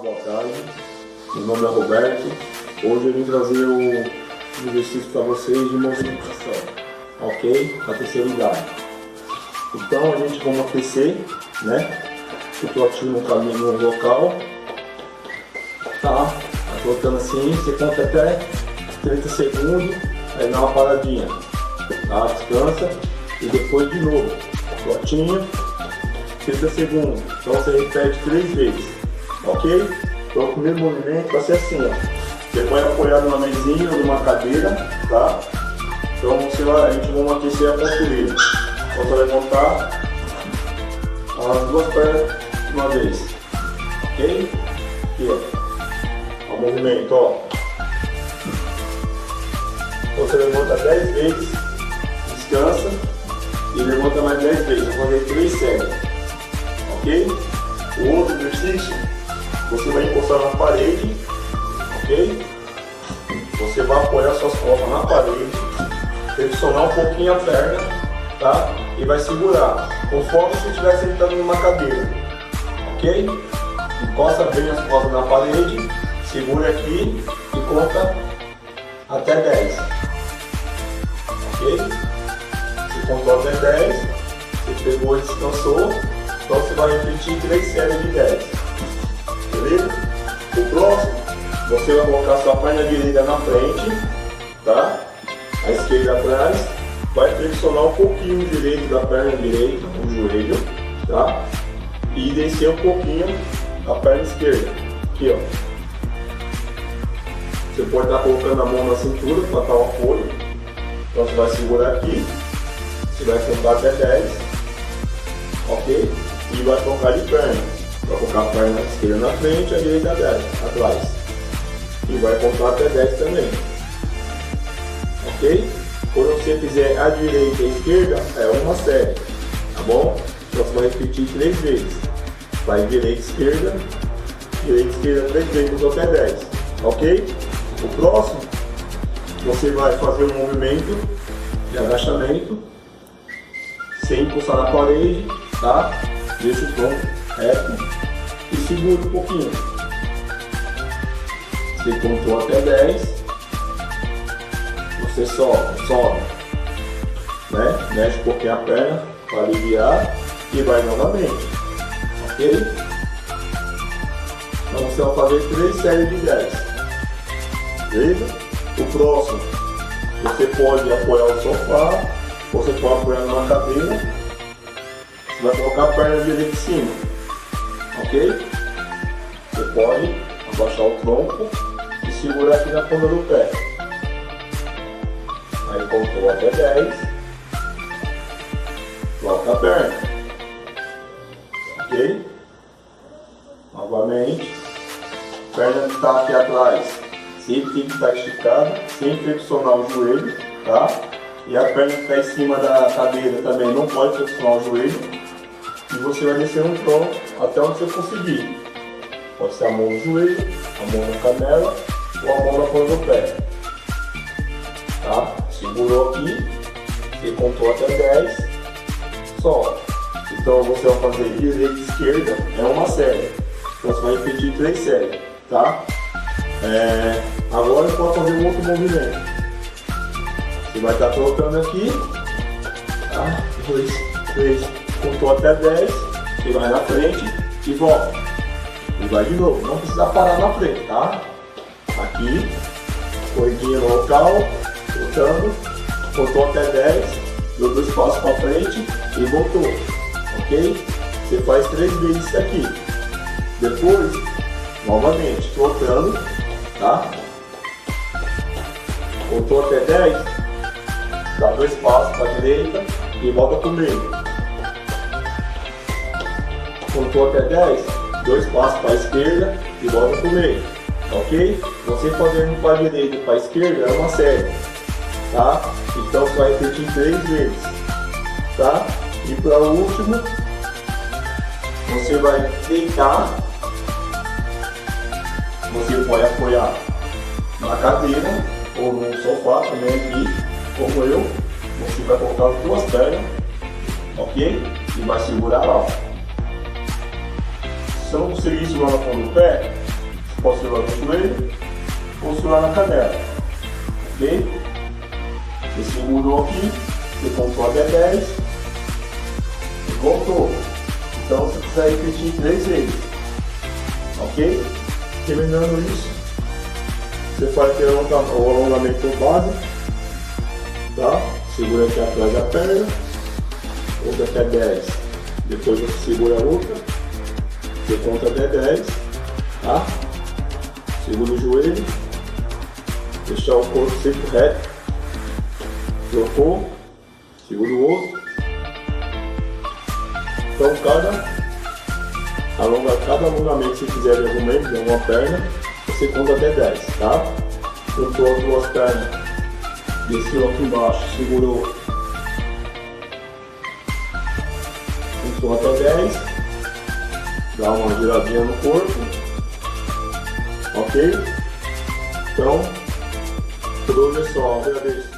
Boa tarde, meu nome é Roberto. Hoje eu vim trazer um exercício para vocês de movimentação, ok? A terceira idade. Então a gente vai aquecer, né? O trotinho no caminho no local, tá? Colocando assim, você conta até 30 segundos, aí dá uma paradinha, tá? Descansa e depois de novo, trotinho, 30 segundos. Então você repete 3 vezes, ok? Então o primeiro movimento vai ser assim, ó. Você põe apoiado numa mesinha ou numa cadeira, tá? Então a gente vai aquecer a panturrilha. Então você vai montar as duas pernas de uma vez, ok? Aqui, ó. O movimento, ó. Então você levanta 10 vezes, descansa e levanta mais 10 vezes. Vou fazer 3 séries, ok? O outro exercício, você vai encostar na parede, ok? Você vai apoiar suas costas na parede, flexionar um pouquinho a perna, tá? E vai segurar, conforme se estiver sentando numa cadeira, ok? Encosta bem as costas na parede, segura aqui e conta até 10, ok? Você contou até 10, você pegou e descansou, então você vai repetir 3 séries de 10, beleza? O próximo, você vai colocar sua perna direita na frente, tá? A esquerda atrás, vai flexionar um pouquinho o direito da perna direita, o joelho, tá? E descer um pouquinho a perna esquerda, aqui, ó. Você pode estar colocando a mão na cintura para dar um apoio. Então você vai segurar aqui, você vai contar até 10, ok? E vai trocar de perna. Vai colocar a perna esquerda na frente e a direita atrás. E vai contar até 10 também, ok? Quando você fizer a direita e a esquerda, é uma série, tá bom? Então você vai repetir 3 vezes. Vai direita, esquerda, 3 vezes até 10, ok? O próximo, você vai fazer um movimento de agachamento, sem encostar na parede, tá? Deixa o tronco reto e segura um pouquinho. Você contou até 10, você sobe, né? Mexe um pouquinho a perna para aliviar e vai novamente, ok? Então você vai fazer 3 séries de 10, beleza? O próximo, você pode apoiar o sofá, você pode apoiar numa cadeira, você vai colocar a perna direita em cima, ok? Você pode abaixar o tronco e segurar aqui na ponta do pé. Aí contou até 10, coloca a perna, ok? Novamente, a perna que está aqui atrás sempre tem que estar esticada, sem flexionar o joelho, tá? E a perna que está em cima da cadeira também não pode flexionar o joelho. E você vai descer no tronco até onde você conseguir. Pode ser a mão no joelho, a mão na canela ou a mão na ponta do pé, tá? Segurou aqui, você contou até 10, sobe. Então você vai fazer direita e esquerda, é uma série. Então você vai repetir 3 séries, tá? Agora você pode fazer um outro movimento. Você vai estar trocando aqui, tá? 2, 3, contou até 10, você vai na frente e volta. E vai de novo, não precisa parar na frente, tá? Aqui, corridinha no local, voltando, contou até 10, deu 2 passos para frente e voltou, ok? Você faz 3 vezes isso aqui. Depois, novamente, voltando, tá? Contou até 10, dá 2 passos para a direita e volta para o meio. Contou até 10, 2 passos para a esquerda e volta para o meio, ok? Você fazendo para a direita e para a esquerda é uma série, tá? Então você vai repetir 3 vezes, tá? E para o último, você vai deitar, você pode apoiar na cadeira ou no sofá também aqui, como eu. Você vai colocar as 2 pernas, ok? E vai segurar lá. Se eu não conseguir segurar na ponta do pé, Posso ir lá no joelho, posso ir lá na canela, ok? Você segurou aqui, você contou até 10 e voltou. Então você precisa repetir 3 vezes, ok? Terminando isso, você faz aqui o alongamento básico, tá? Segura aqui atrás da perna, conta até 10, depois você segura a outra, você conta até 10, tá? Segura o joelho, deixar o corpo sempre reto, trocou, segura o outro. Então cada alongamento que você fizer de algum membro, de alguma perna, você conta até 10, tá? Juntou as duas pernas, desceu aqui embaixo, segurou, juntou até 10, dá uma giradinha no corpo, ok? Então, por hoje é só, agradeço.